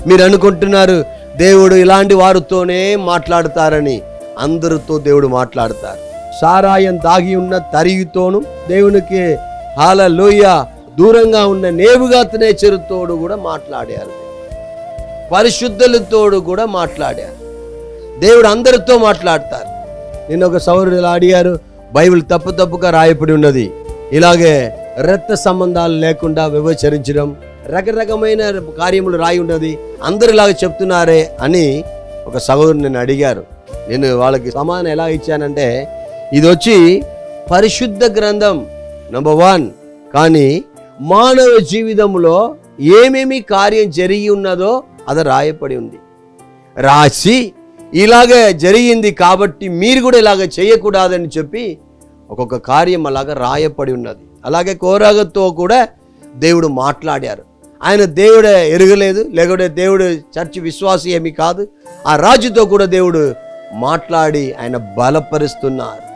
మీరు అనుకుంటున్నారు దేవుడు ఇలాంటి వారితోనే మాట్లాడతారని. అందరితో దేవుడు మాట్లాడతారు. సారాయం దాగి ఉన్న తరిగితోను దేవునికి హల్లెలూయా దూరంగా ఉన్న నేబుకద్నెజరుతోడు కూడా మాట్లాడారు. పరిశుద్ధులతోడు కూడా మాట్లాడారు. దేవుడు అందరితో మాట్లాడతారు. నిన్న ఒక సౌరుడు ఇలా అడిగారు, బైబిల్ తప్పుగా రాయబడి ఉన్నది, ఇలాగే రక్త సంబంధాలు లేకుండా వ్యభిచరించడం రకరకమైన కార్యములు రాయి ఉన్నది, అందరు ఇలాగ చెప్తున్నారే అని ఒక సహోదరుడు నన్ను అడిగారు. నేను వాళ్ళకి సమాధానం ఎలా ఇచ్చానంటే, ఇది వచ్చి పరిశుద్ధ గ్రంథం నంబర్ 1, కానీ మానవ జీవితంలో ఏమేమి కార్యం జరిగి ఉన్నదో అది రాయబడి ఉంది. రాసి ఇలాగే జరిగింది కాబట్టి మీరు కూడా ఇలాగ చేయకూడదని చెప్పి ఒక్కొక్క కార్యం అలాగ రాయబడి ఉన్నది. అలాగే కోరాగతో కూడా దేవుడు మాట్లాడారు. ఆయన దేవుడే ఎరగలేదు, లేకపోతే దేవుడు చర్చి విశ్వాసి ఏమి కాదు. ఆ రాజుతో కూడా దేవుడు మాట్లాడి ఆయన బలపరుస్తున్నారు.